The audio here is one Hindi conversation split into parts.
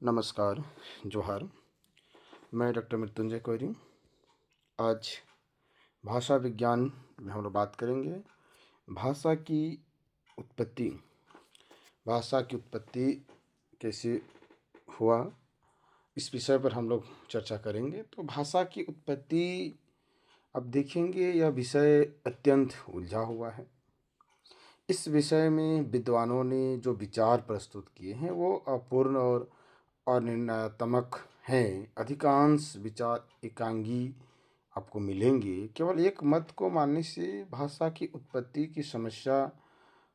नमस्कार, जोहार। मैं डॉक्टर मृत्युंजय कोइरी। आज भाषा विज्ञान में हम लोग बात करेंगे। भाषा की उत्पत्ति भाषा की उत्पत्ति कैसे हुआ, इस विषय पर हम लोग चर्चा करेंगे। तो भाषा की उत्पत्ति, अब देखेंगे, यह विषय अत्यंत उलझा हुआ है। इस विषय में विद्वानों ने जो विचार प्रस्तुत किए हैं वो अपूर्ण और अनिर्णयात्मक हैं। अधिकांश विचार एकांगी आपको मिलेंगे। केवल एक मत को मानने से भाषा की उत्पत्ति की समस्या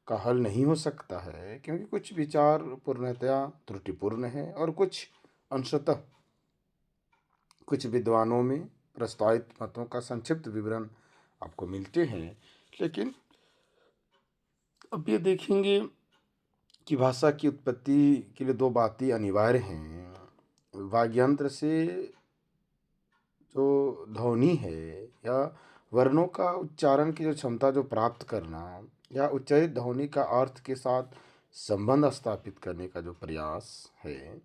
का हल नहीं हो सकता है, क्योंकि कुछ विचार पूर्णतया त्रुटिपूर्ण है और कुछ अंशतः कुछ विद्वानों में प्रस्तावित मतों का संक्षिप्त विवरण आपको मिलते हैं। लेकिन अब ये देखेंगे कि भाषा की उत्पत्ति के लिए दो बातें अनिवार्य हैं। वाग्यंत्र से जो ध्वनि है या वर्णों का उच्चारण की जो क्षमता जो प्राप्त करना, या उच्चारित ध्वनि का अर्थ के साथ संबंध स्थापित करने का जो प्रयास है।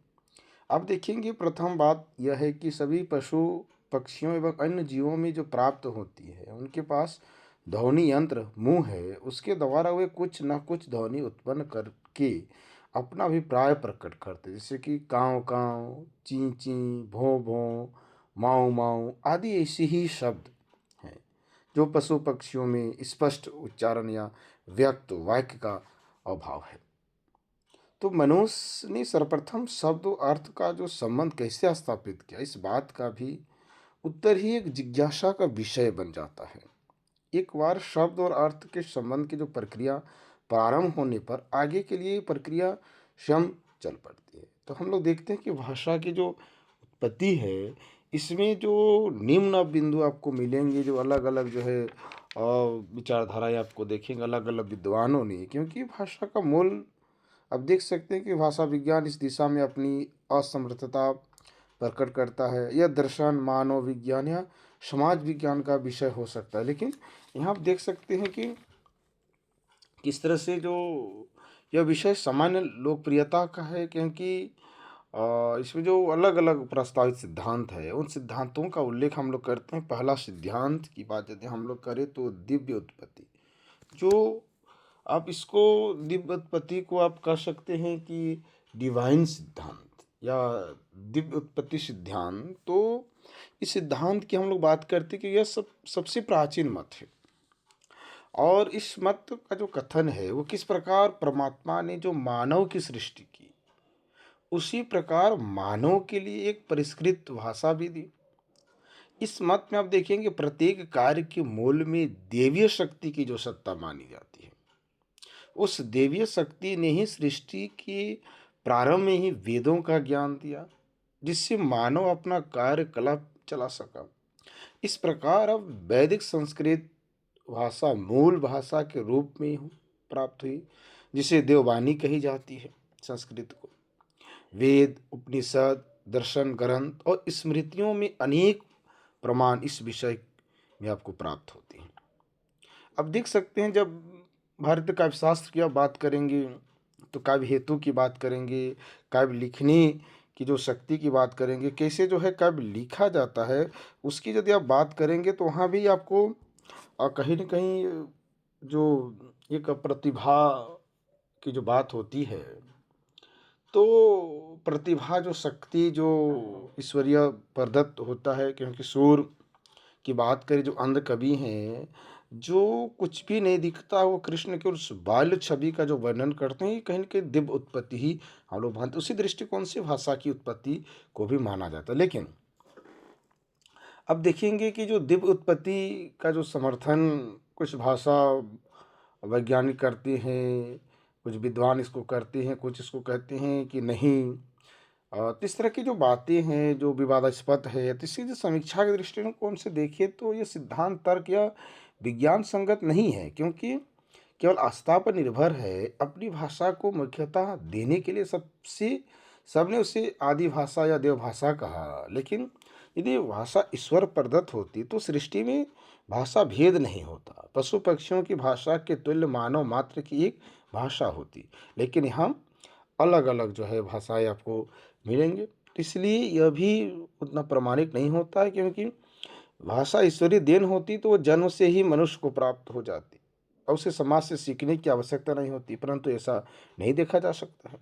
अब देखेंगे, प्रथम बात यह है कि सभी पशु पक्षियों एवं अन्य जीवों में जो प्राप्त होती है, उनके पास ध्वनि यंत्र मुंह है। उसके द्वारा वे कुछ न कुछ ध्वनि उत्पन्न करके अपना अभिप्राय प्रकट करते, जैसे कि काँव काँव, ची ची, भों भों, माऊ माऊ आदि ऐसे ही शब्द हैं जो पशु पक्षियों में स्पष्ट उच्चारण या व्यक्त वाक्य का अभाव है। तो मनुष्य ने सर्वप्रथम शब्द और अर्थ का जो संबंध कैसे स्थापित किया, इस बात का भी उत्तर ही एक जिज्ञासा का विषय बन जाता है। एक बार शब्द और अर्थ के संबंध की जो प्रक्रिया प्रारंभ होने पर आगे के लिए प्रक्रिया स्वयं चल पड़ती है। तो हम लोग देखते हैं कि भाषा की जो उत्पत्ति है, इसमें जो निम्न बिंदु आपको मिलेंगे, जो अलग अलग जो है विचारधाराएं आपको देखेंगे अलग अलग विद्वानों ने। क्योंकि भाषा का मूल, अब देख सकते हैं कि भाषा विज्ञान इस दिशा में अपनी असमर्थता प्रकट करता है। यह दर्शन, मानव विज्ञान या समाज विज्ञान का विषय हो सकता है। लेकिन यहाँ आप देख सकते हैं कि किस तरह से जो यह विषय सामान्य लोकप्रियता का है, क्योंकि इसमें जो अलग अलग प्रस्तावित सिद्धांत है, उन सिद्धांतों का उल्लेख हम लोग करते हैं। पहला सिद्धांत की बात यदि हम लोग करें तो दिव्य उत्पत्ति। जो आप इसको दिव्य उत्पत्ति को आप कह सकते हैं कि डिवाइन सिद्धांत या दिव्य उत्पत्ति सिद्धांत। तो इस सिद्धांत की हम लोग बात करते हैं कि यह सबसे प्राचीन मत है। और इस मत का जो कथन है वो किस प्रकार परमात्मा ने जो मानव की सृष्टि की, उसी प्रकार मानव के लिए एक परिष्कृत भाषा भी दी। इस मत में आप देखेंगे प्रत्येक कार्य के मूल में देवीय शक्ति की जो सत्ता मानी जाती है, उस देवीय शक्ति ने ही सृष्टि के प्रारंभ में ही वेदों का ज्ञान दिया, जिससे मानव अपना कार्यकलाप चला सका। इस प्रकार अब वैदिक संस्कृत भाषा मूल भाषा के रूप में प्राप्त हुई, जिसे देववाणी कही जाती है संस्कृत को। वेद, उपनिषद, दर्शन ग्रंथ और स्मृतियों में अनेक प्रमाण इस विषय में आपको प्राप्त होते हैं। अब देख सकते हैं, जब भारतीय काव्य शास्त्र की आप बात करेंगे तो काव्य हेतु की बात करेंगे, काव्य लिखने की जो शक्ति की बात करेंगे, कैसे जो है काव्य लिखा जाता है, उसकी यदि आप बात करेंगे तो वहाँ भी आपको कहीं न कहीं जो एक प्रतिभा की जो बात होती है, तो प्रतिभा जो शक्ति जो ईश्वरीय प्रदत्त होता है। क्योंकि सूर की बात करें, जो अंध कवि हैं, जो कुछ भी नहीं दिखता वो कृष्ण के उस बाल्य छवि का जो वर्णन करते हैं, ये कहीं न कहीं दिव्य उत्पत्ति ही हम लोग मानते हैं। उसी दृष्टिकोण से भाषा की उत्पत्ति को भी माना जाता है। लेकिन अब देखेंगे कि जो दिव्य उत्पत्ति का जो समर्थन कुछ भाषा वैज्ञानिक करते हैं, कुछ विद्वान इसको करते हैं, कुछ इसको कहते हैं कि नहीं। तो इस तरह की जो बातें हैं जो विवादास्पद है, तो इसकी जो समीक्षा के दृष्टिकोण से देखिए तो ये सिद्धांत तर्क या विज्ञान संगत नहीं है, क्योंकि केवल आस्था पर निर्भर है। अपनी भाषा को मुख्यतः देने के लिए सबने उसे आदि भाषा या देव भाषा कहा। लेकिन यदि भाषा ईश्वर प्रदत्त होती तो सृष्टि में भाषा भेद नहीं होता। पशु पक्षियों की भाषा के तुल्य मानव मात्र की एक भाषा होती। लेकिन हम अलग अलग जो है भाषाएं आपको मिलेंगे। तो इसलिए यह भी उतना प्रामाणिक नहीं होता है, क्योंकि भाषा ईश्वरीय देन होती तो वो जन्म से ही मनुष्य को प्राप्त हो जाती और उसे समाज से सीखने की आवश्यकता नहीं होती, परंतु ऐसा नहीं देखा जा सकता है।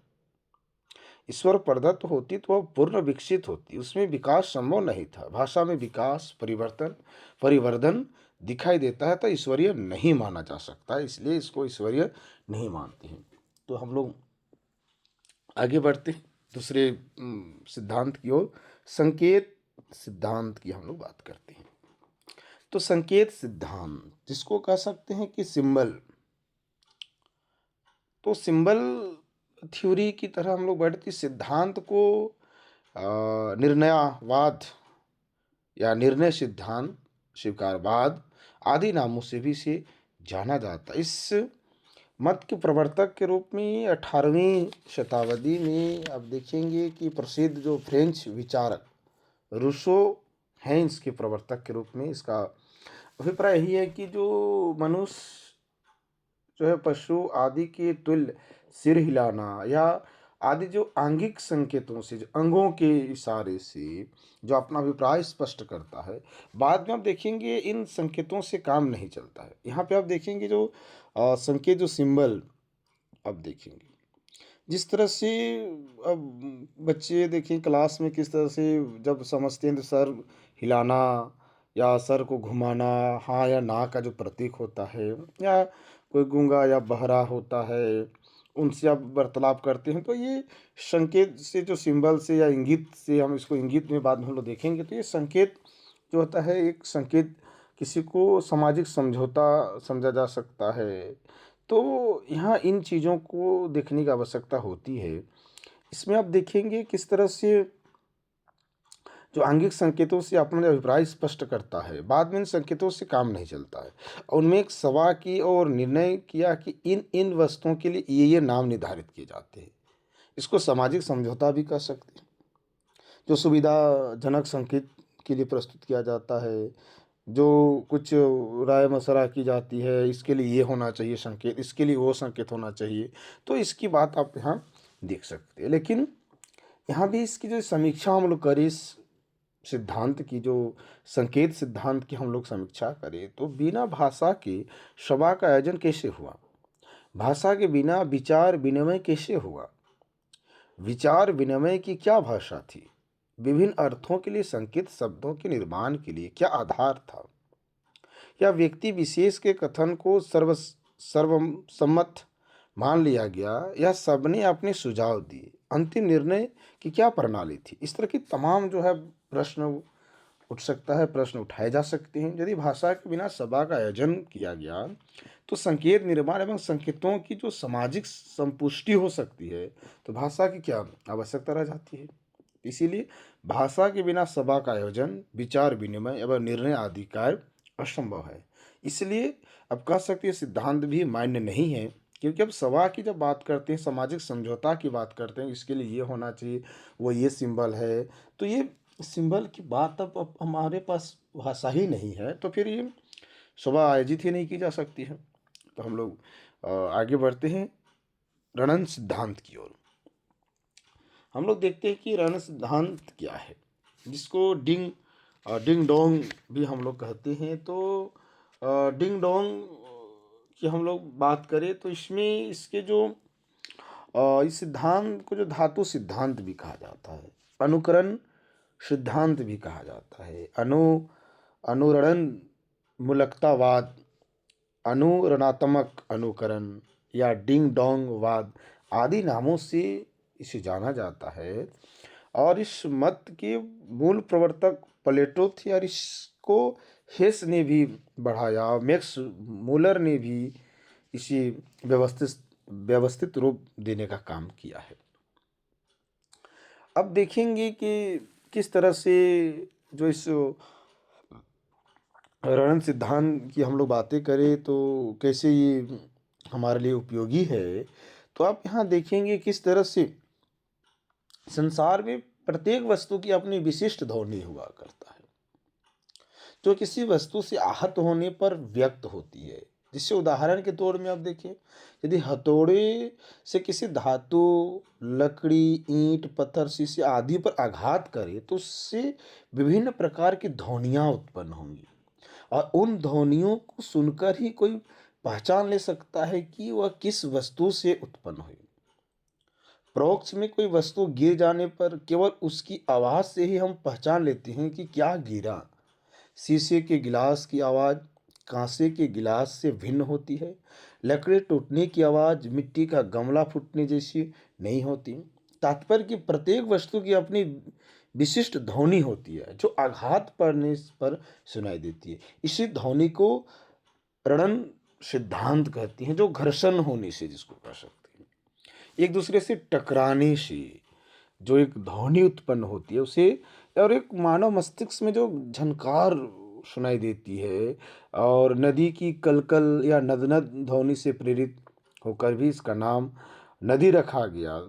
ईश्वर प्रदत्त होती तो वह पूर्ण विकसित होती, उसमें विकास संभव नहीं था। भाषा में विकास, परिवर्तन, परिवर्धन दिखाई देता है तो ईश्वरीय नहीं माना जा सकता, इसलिए इसको ईश्वरीय नहीं मानते हैं। तो हम लोग आगे बढ़ते हैं दूसरे सिद्धांत की ओर। संकेत सिद्धांत की हम लोग बात करते हैं। तो संकेत सिद्धांत जिसको कह सकते हैं कि सिंबल, तो सिंबल थ्योरी की तरह हम लोग बढ़ती सिद्धांत को निर्णयवाद या निर्णय सिद्धांत, स्वीकारवाद आदि नामों से भी इसे जाना जाता है। इस मत के प्रवर्तक के रूप में 18वीं शताब्दी में आप देखेंगे कि प्रसिद्ध जो फ्रेंच विचारक रूसो हैं, इसके प्रवर्तक के रूप में इसका अभिप्राय यही है कि जो मनुष्य जो है पशु आदि के तुल्य सिर हिलाना या आदि जो आंगिक संकेतों से, जो अंगों के इशारे से जो अपना अभिप्राय स्पष्ट करता है, बाद में आप देखेंगे इन संकेतों से काम नहीं चलता है। यहाँ पे आप देखेंगे जो संकेत, जो सिंबल आप देखेंगे जिस तरह से, अब बच्चे देखिए क्लास में किस तरह से जब समझते हैं तो सर हिलाना या सर को घुमाना, हाँ या ना का जो प्रतीक होता है, या कोई गूंगा या बहरा होता है उनसे आप वार्तालाप करते हैं, तो ये संकेत से, जो सिंबल से या इंगित से, हम इसको इंगित में बाद में हम लोग देखेंगे, तो ये संकेत जो होता है, एक संकेत किसी को सामाजिक समझौता समझा जा सकता है। तो यहाँ इन चीज़ों को देखने की आवश्यकता होती है। इसमें आप देखेंगे किस तरह से जो आंगिक संकेतों से अपना अभिप्राय स्पष्ट करता है, बाद में इन संकेतों से काम नहीं चलता है। और उनमें एक सभा की और निर्णय किया कि इन इन वस्तुओं के लिए ये नाम निर्धारित किए जाते हैं। इसको सामाजिक समझौता भी कह सकते हैं, जो सुविधाजनक संकेत के लिए प्रस्तुत किया जाता है, जो कुछ राय मशवरा की जाती है, इसके लिए ये होना चाहिए संकेत, इसके लिए वो संकेत होना चाहिए, तो इसकी बात आप यहाँ देख सकते हैं। लेकिन यहाँ भी इसकी जो समीक्षा हम लोग करें, इस सिद्धांत की जो संकेत सिद्धांत की हम लोग समीक्षा करें, तो बिना भाषा के सभा का आयोजन कैसे हुआ, भाषा के बिना विचार विनिमय कैसे हुआ, विचार विनिमय की क्या भाषा थी, विभिन्न अर्थों के लिए संकेत शब्दों के निर्माण के लिए क्या आधार था, या व्यक्ति विशेष के कथन को सर्वसम्मत मान लिया गया, या सबने अपने सुझाव दिए, अंतिम निर्णय की क्या प्रणाली थी। इस तरह की तमाम जो है प्रश्न उठ सकता है, प्रश्न उठाए जा सकते हैं। यदि भाषा के बिना सभा का आयोजन किया गया तो संकेत निर्माण एवं संकेतों की जो सामाजिक संपुष्टि हो सकती है, तो भाषा की क्या आवश्यकता रह जाती है। इसीलिए भाषा के बिना सभा का आयोजन, विचार विनिमय एवं निर्णय आदि कार्य असंभव है। इसलिए अब कह सकते हैं सिद्धांत भी मान्य नहीं है, क्योंकि अब सभा की जब बात करते हैं, सामाजिक समझौता की बात करते हैं, इसके लिए ये होना चाहिए, वो ये सिंबल है, तो ये सिंबल की बात अब हमारे पास भाषा ही नहीं है, तो फिर ये सभा आयोजित ही नहीं की जा सकती है। तो हम लोग आगे बढ़ते हैं रणन सिद्धांत की ओर। हम लोग देखते हैं कि रण सिद्धांत क्या है, जिसको डिंग डोंग भी हम लोग कहते हैं। तो डिंग डोंग की हम लोग बात करें तो इसमें इसके जो इस सिद्धांत को जो धातु सिद्धांत भी कहा जाता है, अनुकरण सिद्धांत भी कहा जाता है, अनुरणन मूलकतावाद, अनुरणात्मक अनुकरण या डिंग डोंग वाद आदि नामों से इसे जाना जाता है। और इस मत के मूल प्रवर्तक प्लेटो थे, और इसको हेस ने भी बढ़ाया, मैक्स मूलर ने भी इसे व्यवस्थित व्यवस्थित रूप देने का काम किया है। अब देखेंगे कि किस तरह से जो इस रण सिद्धांत की हम लोग बातें करें तो कैसे ये हमारे लिए उपयोगी है। तो आप यहाँ देखेंगे किस तरह से संसार में प्रत्येक वस्तु की अपनी विशिष्ट ध्वनि हुआ करता है, जो किसी वस्तु से आहत होने पर व्यक्त होती है। जिससे उदाहरण के तौर में आप देखिए, यदि हथौड़े से किसी धातु, लकड़ी, ईंट, पत्थर, शीशे आदि पर आघात करे तो उससे विभिन्न प्रकार की ध्वनियाँ उत्पन्न होंगी और उन ध्वनियों को सुनकर ही कोई पहचान ले सकता है कि वह किस वस्तु से उत्पन्न हुई। परोक्ष में कोई वस्तु गिर जाने पर केवल उसकी आवाज़ से ही हम पहचान लेते हैं कि क्या गिरा। शीशे के गिलास की आवाज़ कांसे के गिलास से भिन्न होती है। लकड़ी टूटने की आवाज़ मिट्टी का गमला फूटने जैसी नहीं होती। तात्पर्य कि प्रत्येक वस्तु की अपनी विशिष्ट ध्वनि होती है जो आघात पड़ने पर सुनाई देती है। इसी ध्वनि को रणन सिद्धांत कहती हैं, जो घर्षण होने से जिसको कह सकते हैं, एक दूसरे से टकराने से जो एक ध्वनि उत्पन्न होती है उसे, और एक मानव मस्तिष्क में जो झनकार सुनाई देती है और नदी की कलकल या नदनद ध्वनि से प्रेरित होकर भी इसका नाम नदी रखा गया।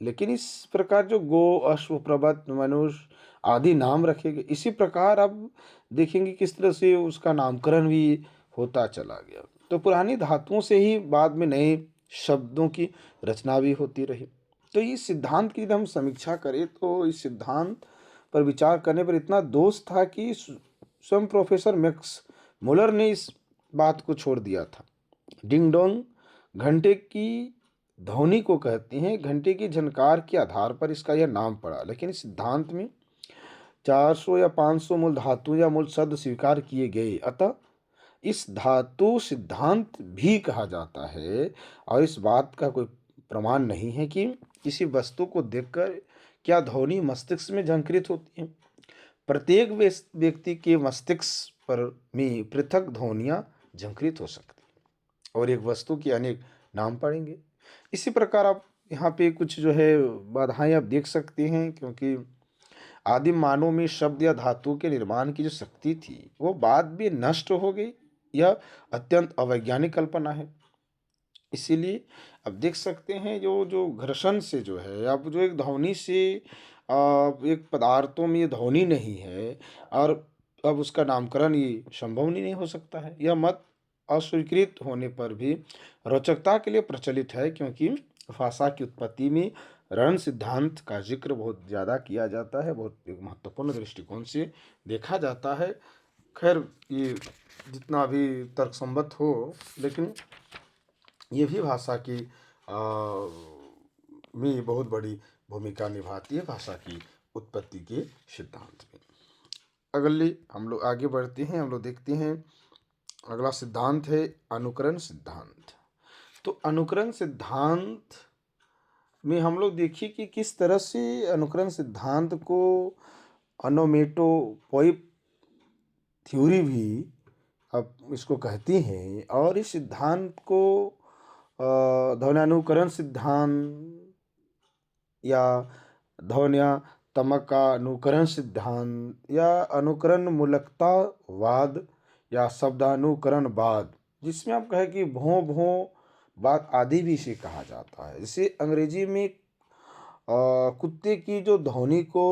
लेकिन इस प्रकार जो गो, अश्व, पर्वत, मनुष्य आदि नाम रखे गए, इसी प्रकार अब देखेंगे किस तरह से उसका नामकरण भी होता चला गया। तो पुरानी धातुओं से ही बाद में नए शब्दों की रचना भी होती रही। तो इस सिद्धांत की यदि हम समीक्षा करें तो इस सिद्धांत पर विचार करने पर इतना दोष था कि स्वयं प्रोफेसर मैक्स मुलर ने इस बात को छोड़ दिया था। डिंग डोंग घंटे की ध्वनि को कहते हैं, घंटे की झनकार के आधार पर इसका यह नाम पड़ा। लेकिन इस सिद्धांत में 400 या 500 मूल धातु या मूल शब्द स्वीकार किए गए, अतः इस धातु सिद्धांत भी कहा जाता है। और इस बात का कोई प्रमाण नहीं है कि किसी वस्तु को देखकर क्या ध्वनि मस्तिष्क में झंकृत होती है। प्रत्येक व्यक्ति के मस्तिष्क पर में पृथक ध्वनियाँ झंकृत हो सकती हैं और एक वस्तु के अनेक नाम पड़ेंगे। इसी प्रकार आप यहाँ पे कुछ जो है बाधाएं आप देख सकते हैं, क्योंकि आदिम मानव में शब्द या धातु के निर्माण की जो शक्ति थी वो बाद में नष्ट हो गई। यह अत्यंत अवैज्ञानिक कल्पना है। इसीलिए अब देख सकते हैं जो जो घर्षण से जो है, अब जो एक ध्वनि से एक पदार्थों में ये ध्वनि नहीं है और अब उसका नामकरण ये संभव नहीं हो सकता है। यह मत अस्वीकृत होने पर भी रोचकता के लिए प्रचलित है, क्योंकि भाषा की उत्पत्ति में रण सिद्धांत का जिक्र बहुत ज़्यादा किया जाता है, बहुत एक महत्वपूर्ण दृष्टिकोण से देखा जाता है। खैर, ये जितना भी तर्कसंगत हो, लेकिन ये भी भाषा की में बहुत बड़ी भूमिका निभाती है, भाषा की उत्पत्ति के सिद्धांत में। अगले हम लोग आगे बढ़ते हैं, हम लोग देखते हैं अगला सिद्धांत है अनुकरण सिद्धांत। तो अनुकरण सिद्धांत में हम लोग देखिए कि किस तरह से अनुकरण सिद्धांत को ओनोमेटोपोइक थ्योरी भी अब इसको कहती हैं, और इस सिद्धांत को ध्वन्यानुकरण सिद्धांत या ध्वन्यात्मकानुकरण सिद्धांत या अनुकरण मूलकतावाद या शब्दानुकरणवाद, जिसमें आप कहें कि भों भों बात आदि भी इसे कहा जाता है। जैसे अंग्रेजी में कुत्ते की जो ध्वनि को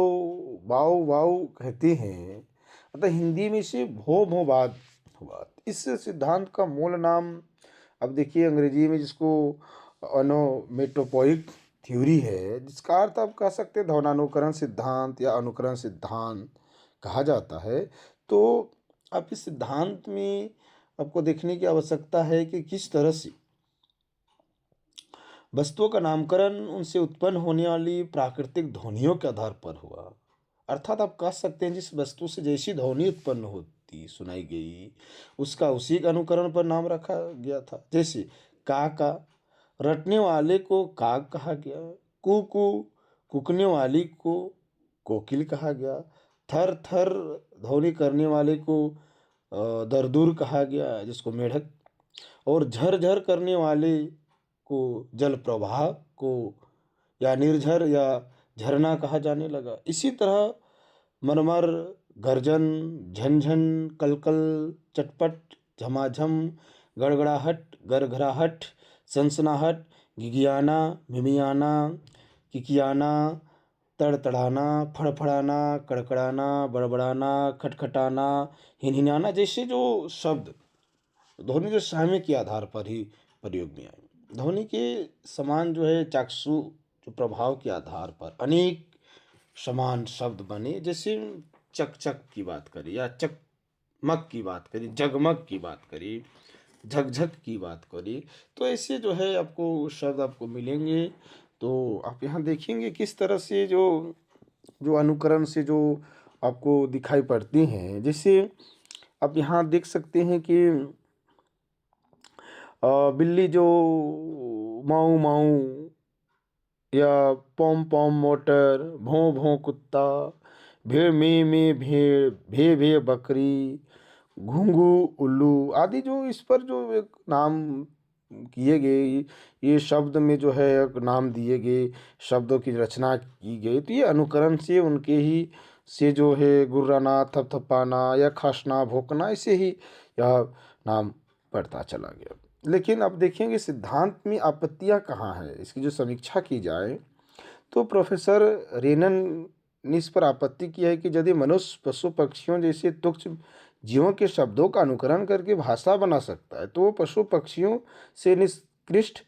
वाव वाव कहते हैं, अतः हिंदी में इसे भो भो बात हुआ। इस सिद्धांत का मूल नाम अब देखिए अंग्रेजी में जिसको ओनोमेटोपोइक थ्योरी है, जिसका अर्थ आप कह सकते हैं ध्वन्यानुकरण सिद्धांत या अनुकरण सिद्धांत कहा जाता है। तो आप इस सिद्धांत में आपको देखने की आवश्यकता है कि किस तरह से वस्तुओं का नामकरण उनसे उत्पन्न होने वाली प्राकृतिक ध्वनियों के आधार पर हुआ। अर्थात आप कह सकते हैं जिस वस्तु से जैसी ध्वनि उत्पन्न होती सुनाई गई, उसका उसी के अनुकरण पर नाम रखा गया था। जैसे का रटने वाले को काग कहा गया, कू कुकने वाली को कोकिल कहा गया, थर थर ध्वनि करने वाले को दरदूर कहा गया जिसको मेढक, और झर झर करने वाले को जल प्रवाह को या निर्झर या झरना कहा जाने लगा। इसी तरह मरमर, गर्जन, झनझन, कलकल, चटपट, झमाझम, गड़गड़ाहट, गरगराहट, सनसनाहट, गिगियाना, मिमियाना, किकियाना, तड़तड़ाना, फड़फड़ाना, कड़कड़ाना, बड़बड़ाना, खटखटाना, हिनहिनाना जैसे जो शब्द ध्वनि जो साम्य के आधार पर ही प्रयोग में आई। ध्वनि के समान जो है चाक्षु जो प्रभाव के आधार पर अनेक समान शब्द बने। जैसे चक चक की बात करें या चकमक की बात करें, जगमग की बात करें, झकझक की बात करें, तो ऐसे जो है आपको शब्द आपको मिलेंगे। तो आप यहाँ देखेंगे किस तरह से जो जो अनुकरण से जो आपको दिखाई पड़ती हैं। जैसे आप यहाँ देख सकते हैं कि बिल्ली जो माऊ माऊ या पॉम पॉम मोटर, भों भों कुत्ता, भेड़ में भेड़, भे भे बकरी, घुंघू उल्लू आदि जो इस पर जो एक नाम किए गए, ये शब्द में जो है एक नाम दिए गए, शब्दों की रचना की गई, तो ये अनुकरण से उनके ही से जो है गुर्राना, थपथपाना या खासना, भोंकना, ऐसे ही यह नाम पड़ता चला गया। लेकिन अब देखेंगे सिद्धांत में आपत्तियां कहाँ है। इसकी जो समीक्षा की जाए तो प्रोफेसर रेनन ने इस पर आपत्ति की है कि यदि मनुष्य पशु पक्षियों जैसे तुच्छ जीवों के शब्दों का अनुकरण करके भाषा बना सकता है तो वो पशु पक्षियों से निकृष्ट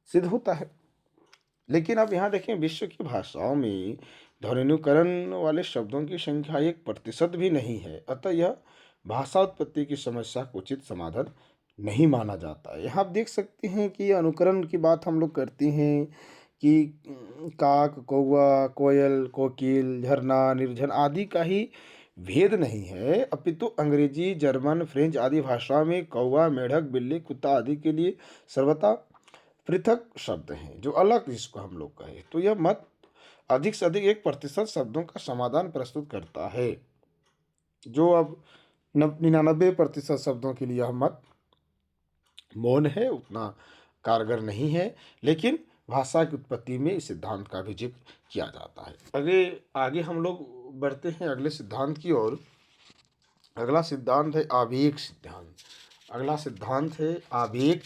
सिद्ध होता है। लेकिन आप यहाँ देखें विश्व की भाषाओं में ध्वनिकरण वाले शब्दों की संख्या 1% भी नहीं है। अतः यह भाषा उत्पत्ति की समस्या का उचित समाधान नहीं माना जाता है। यहाँ आप देख सकते हैं कि अनुकरण की बात हम लोग करते हैं कि काक, कौवा, कोयल, कोकिल, झरना, निर्झर आदि का ही भेद नहीं है, अपितु अंग्रेजी, जर्मन, फ्रेंच आदि भाषा में कौवा, मेढक, बिल्ली, कुत्ता आदि के लिए सर्वथा पृथक शब्द हैं जो अलग, जिसको हम लोग कहें तो यह मत अधिक से अधिक 1% शब्दों का समाधान प्रस्तुत करता है। जो अब 99% शब्दों के लिए यह मत मौन है, उतना कारगर नहीं है। लेकिन भाषा की उत्पत्ति में इस सिद्धांत का भी जिक्र किया जाता है। आगे आगे हम लोग बढ़ते हैं अगले सिद्धांत की ओर। अगला सिद्धांत है आवेग सिद्धांत। अगला सिद्धांत है आवेग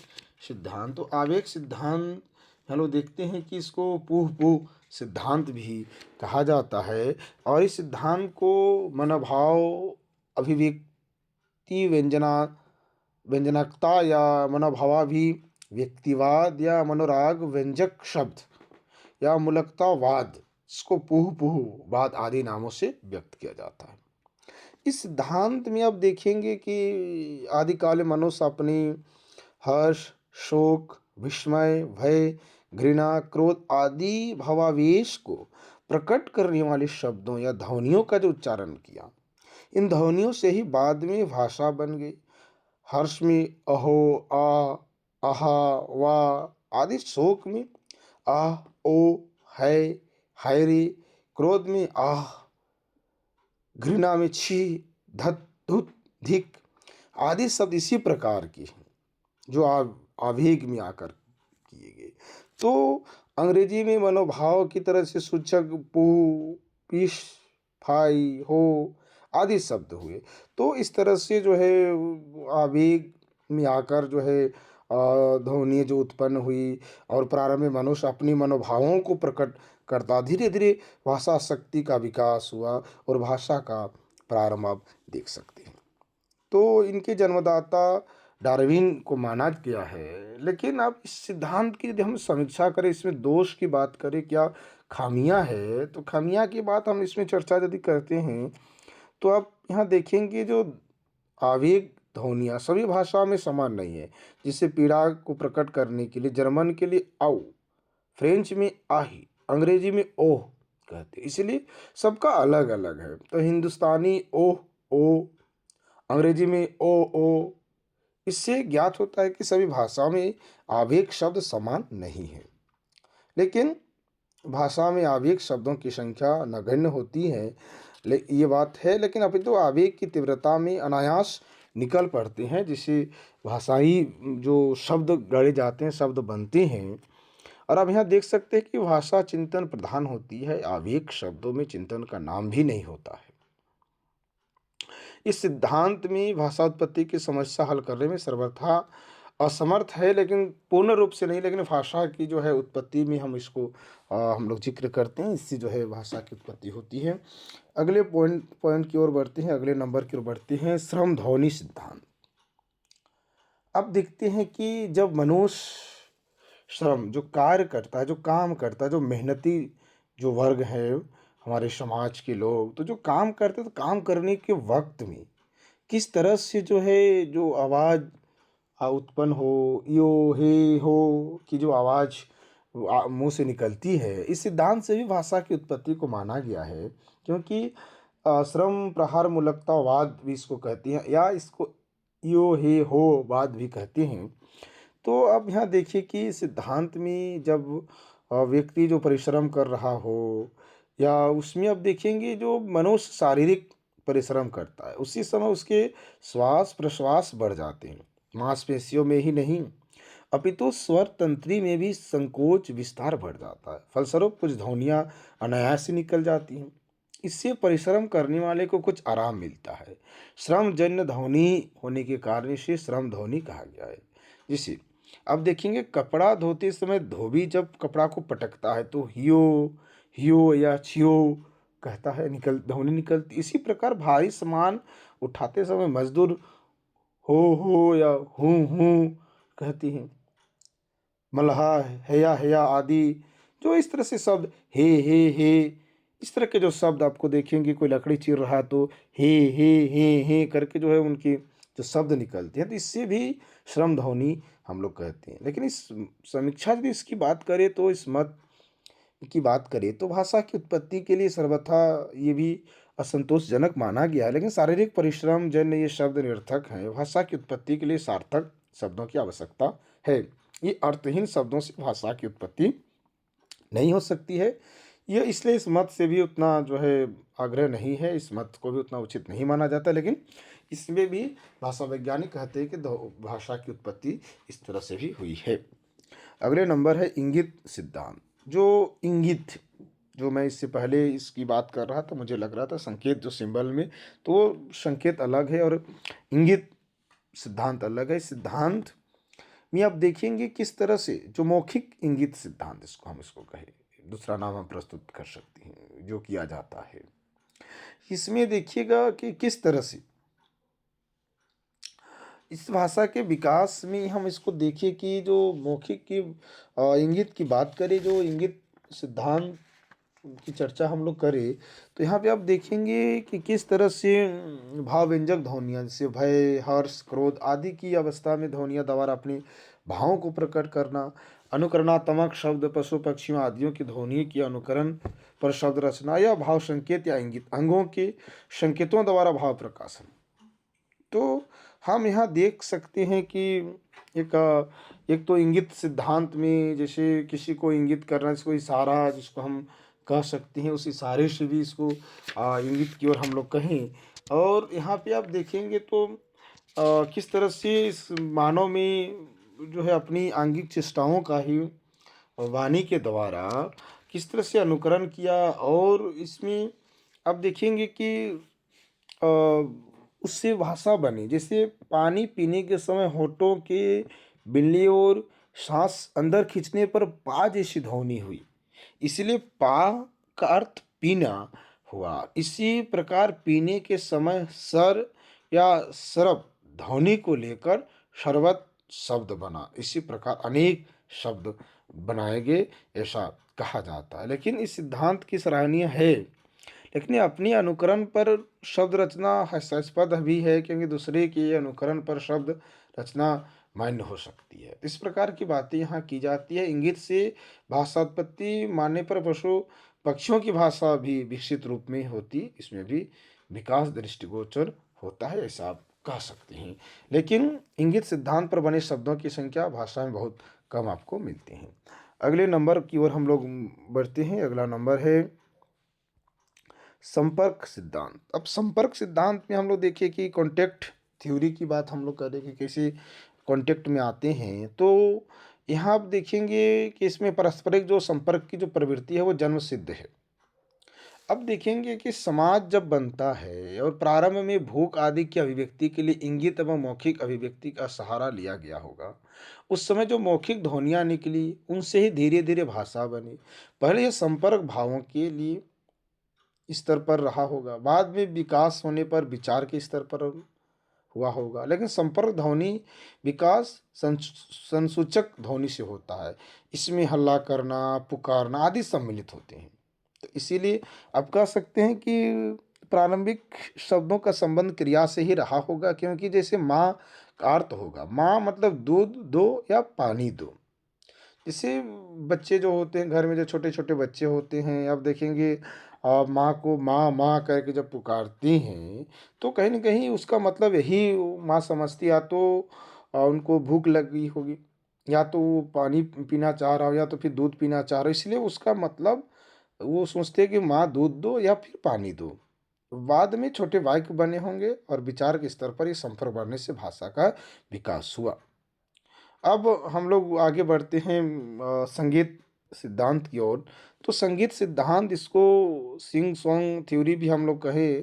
सिद्धांत। तो आवेग सिद्धांत हम लोग देखते हैं कि इसको पूह पूह सिद्धांत भी कहा जाता है। और इस सिद्धांत को मनोभाव, अभिव्यक्ति, व्यंजनकता या मनोभावाभिव्यक्तिवाद या मनोराग व्यंजक शब्द या मूलकतावाद, इसको पूह पूह वाद आदि नामों से व्यक्त किया जाता है। इस सिद्धांत में आप देखेंगे कि आदिकाल में मनुष्य अपनी हर्ष, शोक, विस्मय, भय, घृणा, क्रोध आदि भावावेश को प्रकट करने वाले शब्दों या ध्वनियों का जो उच्चारण किया, इन ध्वनियों से ही बाद में भाषा बन गई। हर्ष में अहो, आ, आहा, वा आदि, शोक में आह, ओ, है, हाय रे, क्रोध में आह, घृणा में छी, धत, धुत, धिक आदि शब्द इसी प्रकार के हैं जो आवेग में आकर किए गए। तो अंग्रेजी में मनोभाव की तरह से सूचक पू, पिश, फाई, हो आदि शब्द हुए। तो इस तरह से जो है आवेग में आकर जो है ध्वनि जो उत्पन्न हुई और प्रारंभ में मनुष्य अपनी मनोभावों को प्रकट करता, धीरे धीरे भाषा शक्ति का विकास हुआ और भाषा का प्रारंभ आप देख सकते हैं। तो इनके जन्मदाता डार्विन को माना गया है। लेकिन अब इस सिद्धांत की यदि हम समीक्षा करें, इसमें दोष की बात करें, क्या खामियां है, तो खामियां की बात हम इसमें चर्चा यदि करते हैं तो आप यहाँ देखेंगे जो आवेग ध्वनियाँ सभी भाषा में समान नहीं है। जिससे पीड़ा को प्रकट करने के लिए जर्मन के लिए आओ, फ्रेंच में आही, अंग्रेजी में ओह कहते, इसलिए सबका अलग अलग है। तो हिंदुस्तानी ओह ओ, अंग्रेजी में ओ, इससे ज्ञात होता है कि सभी भाषाओं में आवेग शब्द समान नहीं है। लेकिन भाषा में आवेग शब्दों की संख्या नगण्य होती है, ये बात है। लेकिन अभी तो आवेग की तीव्रता में अनायास निकल पड़ते हैं, जिससे भाषाई जो शब्द गढ़े जाते हैं, शब्द बनते हैं। और अब यहाँ देख सकते हैं कि भाषा चिंतन प्रधान होती है, आवेग शब्दों में चिंतन का नाम भी नहीं होता है। इस सिद्धांत में भाषा उत्पत्ति की समस्या हल करने में सर्वथा असमर्थ है, लेकिन पूर्ण रूप से नहीं। लेकिन भाषा की जो है उत्पत्ति में हम इसको हम लोग जिक्र करते हैं, इससे जो है भाषा की उत्पत्ति होती है। अगले पॉइंट की ओर बढ़ते हैं, अगले नंबर की ओर बढ़ते हैं, श्रम ध्वनि सिद्धांत। अब देखते हैं कि जब मनुष्य श्रम जो कार्य करता है, जो काम करता है, जो मेहनती जो वर्ग है, हमारे समाज के लोग, तो जो काम करते हैं, तो काम करने के वक़्त में किस तरह से जो है, जो आवाज़ उत्पन्न हो, यो, हे, हो की जो आवाज़ मुँह से निकलती है, इस सिद्धांत से भी भाषा की उत्पत्ति को माना गया है। क्योंकि श्रम प्रहार मूलकता वाद भी इसको कहते हैं, या इसको यो, हे, हो वाद भी कहते हैं। तो अब यहाँ देखिए कि सिद्धांत में जब व्यक्ति जो परिश्रम कर रहा हो, या उसमें अब देखेंगे जो मनुष्य शारीरिक परिश्रम करता है, उसी समय उसके श्वास प्रश्वास बढ़ जाते हैं। मांसपेशियों में ही नहीं, अपितु स्वर तंत्री में भी संकोच विस्तार बढ़ जाता है। फलस्वरूप कुछ ध्वनियाँ अनायास ही निकल जाती हैं। इससे परिश्रम करने वाले को कुछ आराम मिलता है। श्रम जन्य ध्वनि होने के कारण इसे श्रम ध्वनि कहा गया है। जिसे अब देखेंगे, कपड़ा धोते समय धोबी जब कपड़ा को पटकता है तो हियो, हियो या छियो कहता है, ध्वनि निकलती। इसी प्रकार भारी सामान उठाते समय मजदूर हो या हूँ कहती हैं। मल्हा, हैया हैया आदि जो इस तरह से शब्द, हे इस तरह के जो शब्द आपको देखेंगे, कोई लकड़ी चीर रहा है तो हे करके जो है उनकी जो शब्द निकलते हैं, तो इससे भी श्रम ध्वनि हम लोग कहते हैं। लेकिन इस समीक्षा यदि इसकी बात करें, तो इस मत की बात करें, तो भाषा की उत्पत्ति के लिए सर्वथा ये भी असंतोषजनक माना गया है। लेकिन शारीरिक परिश्रम जन्य ये शब्द निरर्थक हैं। भाषा की उत्पत्ति के लिए सार्थक शब्दों की आवश्यकता है। ये अर्थहीन शब्दों से भाषा की उत्पत्ति नहीं हो सकती है। ये इसलिए इस मत से भी उतना जो है आग्रह नहीं है, इस मत को भी उतना उचित नहीं माना जाता। लेकिन इसमें भी भाषा वैज्ञानिक कहते हैं कि भाषा की उत्पत्ति इस तरह से भी हुई है। अगले नंबर है इंगित सिद्धांत। जो इंगित, जो मैं इससे पहले इसकी बात कर रहा था, मुझे लग रहा था संकेत जो सिंबल में, तो वो संकेत अलग है और इंगित सिद्धांत अलग है। सिद्धांत में आप देखेंगे किस तरह से जो मौखिक इंगित सिद्धांत, इसको हम इसको कहें, दूसरा नाम हम प्रस्तुत कर सकते हैं, जो किया जाता है। इसमें देखिएगा कि किस तरह से इस भाषा के विकास में हम इसको देखिए कि जो मौखिक की इंगित की बात करें, जो इंगित सिद्धांत की चर्चा हम लोग करें, तो यहाँ पे आप देखेंगे कि किस तरह से भाव व्यंजक ध्वनियाँ, जैसे भय, हर्ष, क्रोध आदि की अवस्था में ध्वनियाँ द्वारा अपने भावों को प्रकट करना, अनुकरणात्मक शब्द पशु पक्षियों आदियों की ध्वनि की अनुकरण पर शब्द रचना, या भाव संकेत या इंगित अंगों के संकेतों द्वारा भाव प्रकाशन। तो हम यहाँ देख सकते हैं कि एक तो इंगित सिद्धांत में, जैसे किसी को इंगित करना, जिसको इशारा जिसको हम कह सकते हैं, उस इशारे से भी इसको इंगित की ओर हम लोग कहें। और यहाँ पे आप देखेंगे तो किस तरह से इस मानव में जो है अपनी आंगिक चेष्टाओं का ही वाणी के द्वारा किस तरह से अनुकरण किया। और इसमें आप देखेंगे कि अ, उससे भाषा बनी। जैसे पानी पीने के समय होठों के बिल्ली और सांस अंदर खींचने पर पा जैसी ध्वनि हुई, इसलिए पा का अर्थ पीना हुआ। इसी प्रकार पीने के समय सर या सरब ध्वनि को लेकर शरबत शब्द बना। इसी प्रकार अनेक शब्द बनाए गए, ऐसा कहा जाता है। लेकिन इस सिद्धांत की सराहनीय है, लेकिन ये अपनी अनुकरण पर शब्द रचना हास्यास्पद भी है, क्योंकि दूसरे के अनुकरण पर शब्द रचना मान्य हो सकती है। इस प्रकार की बातें यहाँ की जाती है। इंगित से भाषात्पत्ति मानने पर पशु पक्षियों की भाषा भी विकसित रूप में होती, इसमें भी विकास दृष्टिगोचर होता है, ऐसा आप कह सकते हैं। लेकिन इंगित सिद्धांत पर बने शब्दों की संख्या भाषा में बहुत कम आपको मिलती हैं। अगले नंबर की ओर हम लोग बढ़ते हैं। अगला नंबर है संपर्क सिद्धांत। अब संपर्क सिद्धांत में हम लोग देखिए कि कॉन्टेक्ट थ्योरी की बात हम लोग करें कि कैसे कॉन्टेक्ट में आते हैं। तो यहाँ आप देखेंगे कि इसमें पारस्परिक जो संपर्क की जो प्रवृत्ति है वो जन्म सिद्ध है। अब देखेंगे कि समाज जब बनता है और प्रारंभ में भूख आदि की अभिव्यक्ति के लिए इंगित एवं मौखिक अभिव्यक्ति का सहारा लिया गया होगा, उस समय जो मौखिक ध्वनियाँ निकली उनसे ही धीरे धीरे भाषा बनी। पहले यह संपर्क भावों के लिए स्तर पर रहा होगा, बाद में विकास होने पर विचार के स्तर पर हुआ होगा, लेकिन संपर्क ध्वनि विकास संसूचक ध्वनि से होता है। इसमें हल्ला करना, पुकारना आदि सम्मिलित होते हैं। तो इसीलिए आप कह सकते हैं कि प्रारंभिक शब्दों का संबंध क्रिया से ही रहा होगा, क्योंकि जैसे माँ का अर्थ होगा, माँ मतलब दूध दो या पानी दो। जैसे बच्चे जो होते हैं घर में, जो छोटे छोटे बच्चे होते हैं, आप देखेंगे माँ को माँ माँ करके जब पुकारती हैं, तो कहीं ना कहीं उसका मतलब यही माँ समझती, या तो उनको भूख लगी होगी, या तो वो पानी पीना चाह रहा हो, या तो फिर दूध पीना चाह रहा हो, इसलिए उसका मतलब वो सोचते हैं कि माँ दूध दो या फिर पानी दो। बाद में छोटे वाक्य बने होंगे और विचार के स्तर पर ये संपर्क बढ़ने से भाषा का विकास हुआ। अब हम लोग आगे बढ़ते हैं संगीत सिद्धांत की ओर। तो संगीत सिद्धांत, इसको सिंग सॉन्ग थ्योरी भी हम लोग कहे,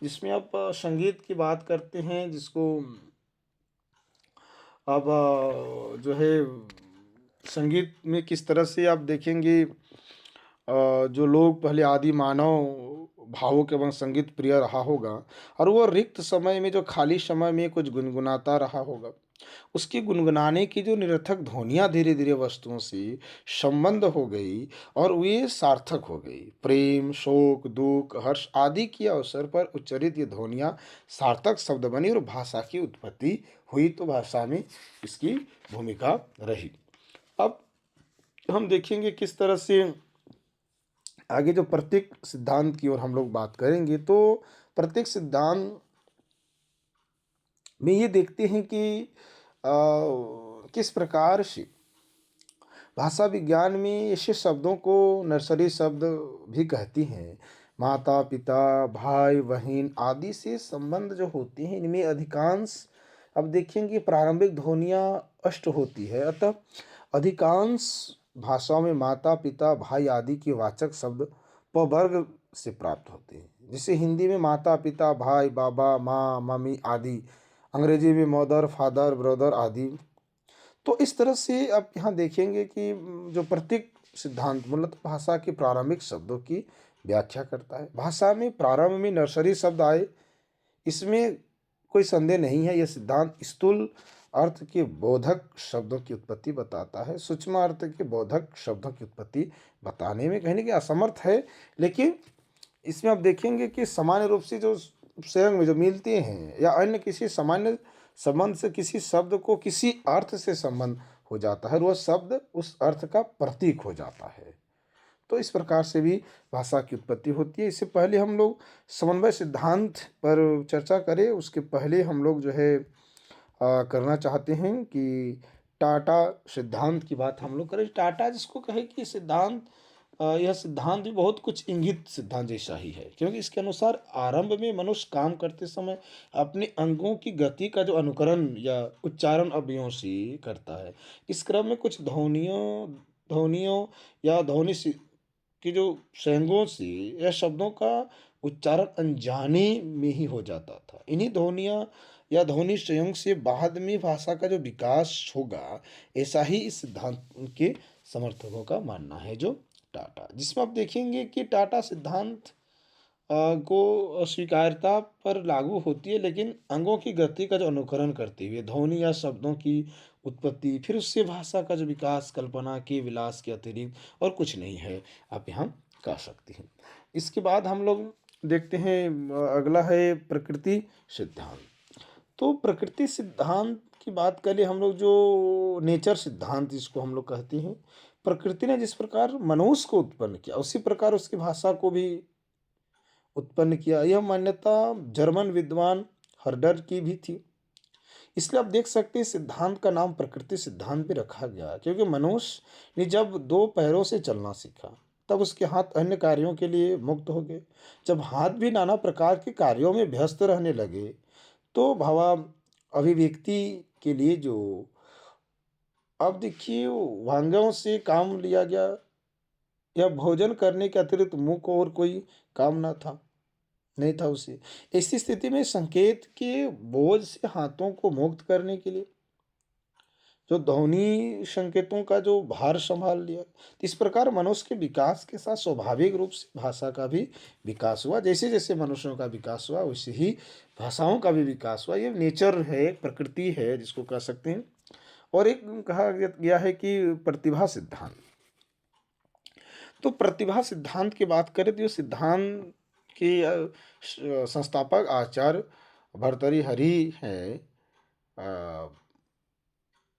जिसमें आप संगीत की बात करते हैं, जिसको अब जो है संगीत में किस तरह से आप देखेंगे, जो लोग पहले आदि मानव भावुक एवं संगीत प्रिय रहा होगा, और वो रिक्त समय में, जो खाली समय में कुछ गुनगुनाता रहा होगा, उसकी गुनगुनाने की जो निरर्थक ध्वनियाँ धीरे धीरे वस्तुओं से संबंध हो गई, और वे सार्थक हो गई। प्रेम, शोक, दुख, हर्ष आदि के अवसर पर उच्चरित ये ध्वनियाँ सार्थक शब्द बनी और भाषा की उत्पत्ति हुई। तो भाषा में इसकी भूमिका रही। अब हम देखेंगे किस तरह से आगे जो प्रत्येक सिद्धांत की ओर हम लोग बात करेंगे। तो प्रत्येक सिद्धांत में ये देखते हैं कि किस प्रकार से भाषा विज्ञान में ऐसे शब्दों को नर्सरी शब्द भी कहती हैं। माता, पिता, भाई, बहन आदि से संबंध जो होते हैं, इनमें अधिकांश अब देखेंगे प्रारंभिक ध्वनियाँ अष्ट होती है। अतः अधिकांश भाषाओं में माता, पिता, भाई आदि के वाचक शब्द प वर्ग से प्राप्त होते हैं। जैसे हिंदी में माता, पिता, भाई, बाबा, माँ, मम्मी आदि, अंग्रेजी में मदर, फादर, ब्रदर आदि। तो इस तरह से आप यहाँ देखेंगे कि जो प्रत्येक सिद्धांत मूलतः भाषा के प्रारंभिक शब्दों की व्याख्या करता है। भाषा में प्रारंभ में नर्सरी शब्द आए, इसमें कोई संदेह नहीं है। यह सिद्धांत स्थूल अर्थ के बोधक शब्दों की उत्पत्ति बताता है, सूक्ष्म अर्थ के बोधक शब्दों की उत्पत्ति बताने में कहीं ना कहीं असमर्थ है। लेकिन इसमें आप देखेंगे कि सामान्य रूप से जो स्वयं में जो मिलते हैं, या अन्य किसी सामान्य संबंध से किसी शब्द को किसी अर्थ से संबंध हो जाता है, और वह शब्द उस अर्थ का प्रतीक हो जाता है। तो इस प्रकार से भी भाषा की उत्पत्ति होती है। इससे पहले हम लोग समन्वय सिद्धांत पर चर्चा करें, उसके पहले हम लोग जो है करना चाहते हैं कि टाटा सिद्धांत की बात हम लोग करें। टाटा जिसको कहे कि सिद्धांत, यह सिद्धांत भी बहुत कुछ इंगित सिद्धांत जैसा ही है, क्योंकि इसके अनुसार आरंभ में मनुष्य काम करते समय अपने अंगों की गति का जो अनुकरण या उच्चारण अवयवों से करता है। इस क्रम में कुछ ध्वनियों ध्वनियों या की जो सेंगों से या शब्दों का उच्चारण अनजाने में ही हो जाता था। इन्हीं ध्वनियाँ या ध्वनि संयोग से बाद में भाषा का जो विकास होगा, ऐसा ही इस सिद्धांत के समर्थकों का मानना है। जो टाटा, जिसमें आप देखेंगे कि टाटा सिद्धांत को स्वीकार्यता पर लागू होती है, लेकिन अंगों की गति का जो अनुकरण करते हुए ध्वनि या शब्दों की उत्पत्ति, फिर उससे भाषा का जो विकास कल्पना के विलास के अतिरिक्त और कुछ नहीं है, आप यहाँ कह सकते हैं। इसके बाद हम लोग देखते हैं अगला है प्रकृति सिद्धांत। तो प्रकृति सिद्धांत की बात करें हम लोग, जो नेचर सिद्धांत जिसको हम लोग कहते हैं, प्रकृति ने जिस प्रकार मनुष्य को उत्पन्न किया, उसी प्रकार उसकी भाषा को भी उत्पन्न किया। यह मान्यता जर्मन विद्वान हर्डर की भी थी। इसलिए आप देख सकते हैं सिद्धांत का नाम प्रकृति सिद्धांत भी रखा गया, क्योंकि मनुष्य ने जब दो पैरों से चलना सीखा, तब उसके हाथ अन्य कार्यों के लिए मुक्त हो गए। जब हाथ भी नाना प्रकार के कार्यों में व्यस्त रहने लगे, तो भावा अभिव्यक्ति के लिए जो, अब देखिए, वांग्यों से काम लिया गया, या भोजन करने के अतिरिक्त मुंह को और कोई काम ना था, नहीं था उसे। ऐसी स्थिति में संकेत के बोझ से हाथों को मुक्त करने के लिए जो ध्वनि संकेतों का जो भार संभाल लिया। तो इस प्रकार मनुष्य के विकास के साथ स्वाभाविक रूप से भाषा का भी विकास हुआ। जैसे-जैसे मनुष्यों का विकास हुआ वैसे ही भाषाओं का भी विकास हुआ। ये नेचर है, एक प्रकृति है जिसको कह सकते हैं। और एक कहा गया है कि प्रतिभा सिद्धांत। तो प्रतिभा सिद्धांत की बात करें तो ये सिद्धांत के संस्थापक आचार्य भर्तृहरि हैं। अ,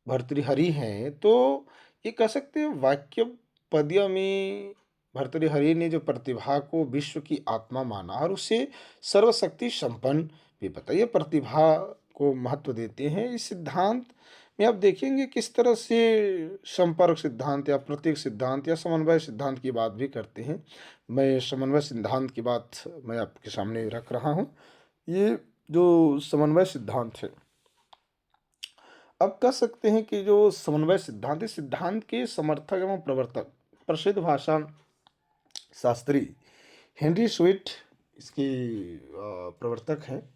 भर्तृहरि हैं, तो ये कह सकते हैं वाक्य पद्य में भर्तृहरि ने जो प्रतिभा को विश्व की आत्मा माना और उसे सर्वशक्ति संपन्न भी बताया। ये प्रतिभा को महत्व देते हैं। इस सिद्धांत में आप देखेंगे किस तरह से संपर्क सिद्धांत या प्रतीक सिद्धांत या समन्वय सिद्धांत की बात भी करते हैं। मैं समन्वय सिद्धांत की बात मैं आपके सामने रख रहा हूँ। ये जो समन्वय सिद्धांत है, अब कह सकते हैं कि जो समन्वय सिद्धांत, इस सिद्धांत के समर्थक एवं प्रवर्तक प्रसिद्ध भाषा शास्त्री हेनरी स्वीट इसके प्रवर्तक हैं।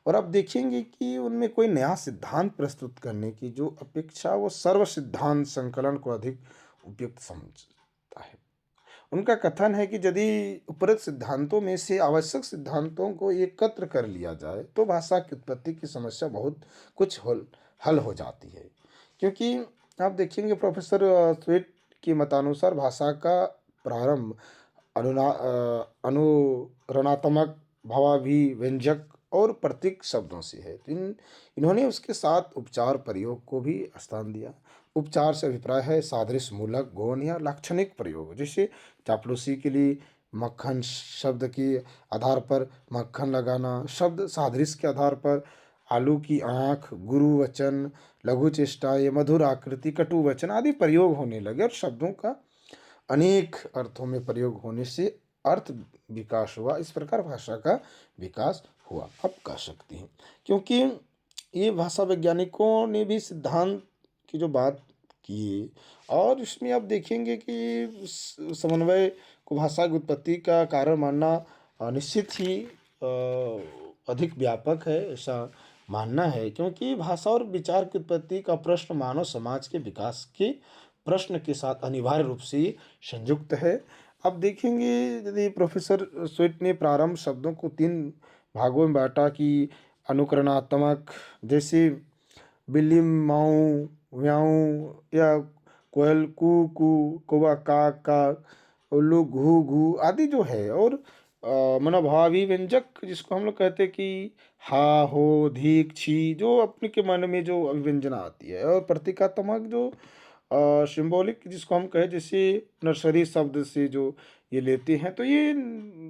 और आप देखेंगे कि उनमें कोई नया सिद्धांत प्रस्तुत करने की जो अपेक्षा वो सर्व सिद्धांत संकलन को अधिक उपयुक्त समझता है। उनका कथन है कि यदि उपरोक्त सिद्धांतों में से आवश्यक सिद्धांतों को एकत्र कर लिया जाए तो भाषा की उत्पत्ति की समस्या बहुत कुछ हल हो जाती है। क्योंकि आप देखेंगे प्रोफेसर स्वीट के मतानुसार भाषा का प्रारंभ अनुरणात्मक भावाभिव्यंजक और प्रतीक शब्दों से है। तो इन्होंने उसके साथ उपचार प्रयोग को भी स्थान दिया। उपचार से अभिप्राय है सादृश्य मूलक गौण या लाक्षणिक प्रयोग। जैसे चापलूसी के लिए मक्खन शब्द के आधार पर मक्खन लगाना, शब्द सादृश्य के आधार पर आलू की आँख, गुरु वचन, लघु चेष्टा, ये मधुर आकृति, कटु वचन आदि प्रयोग होने लगे और शब्दों का अनेक अर्थों में प्रयोग होने से अर्थ विकास हुआ। इस प्रकार भाषा का विकास हुआ, आप कह सकते हैं। क्योंकि ये भाषा वैज्ञानिकों ने भी सिद्धांत की जो बात की है और इसमें आप देखेंगे कि समन्वय को भाषा की उत्पत्ति का कारण मानना निश्चित ही अधिक व्यापक है, ऐसा मानना है। क्योंकि भाषा और विचार की उत्पत्ति का प्रश्न मानव समाज के विकास के प्रश्न के साथ अनिवार्य रूप से संयुक्त है। अब देखेंगे यदि प्रोफेसर स्वीट ने प्रारंभ शब्दों को 3 भागों में बाँटा कि अनुकरणात्मक, जैसे बिल्ली माऊ म्याऊँ या कोयल कू कू, कौवा का काक, उल्लू घू घू आदि जो है। और मनोभावी व्यंजक जिसको हम लोग कहते हैं कि हा हो धीक छी, जो अपने के मन में जो अभिव्यंजना आती है। और प्रतीकात्मक जो सिंबॉलिक जिसको हम कहें, जैसे नर्सरी शब्द से जो ये लेते हैं, तो ये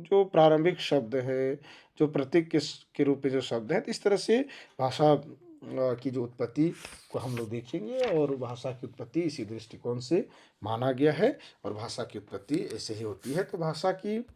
जो प्रारंभिक शब्द है, जो प्रतीक के रूप में जो शब्द हैं, तो इस तरह से भाषा की जो उत्पत्ति को हम लोग देखेंगे। और भाषा की उत्पत्ति इसी दृष्टिकोण से माना गया है और भाषा की उत्पत्ति ऐसे ही होती है। तो भाषा की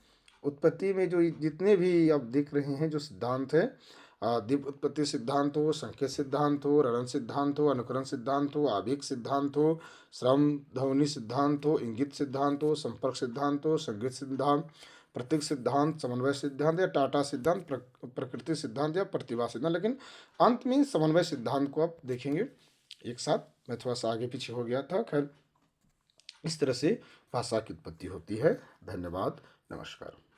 उत्पत्ति में जो जितने भी अब दिख रहे हैं जो सिद्धांत है, दिव्य उत्पत्ति सिद्धांत हो, संकेत सिद्धांत हो, रणन सिद्धांत हो, अनुकरण सिद्धांत हो, आवेग सिद्धांत हो, श्रम ध्वनि सिद्धांत हो, इंगित सिद्धांत हो, संपर्क सिद्धांत हो, संगीत सिद्धांत, प्रतीक सिद्धांत, समन्वय सिद्धांत या टाटा सिद्धांत, प्रकृति सिद्धांत या प्रतिभा सिद्धांत, लेकिन अंत में समन्वय सिद्धांत को आप देखेंगे एक साथ। मैं थोड़ा सा आगे पीछे हो गया था। खैर, इस तरह से भाषा की उत्पत्ति होती है। धन्यवाद, नमस्कार।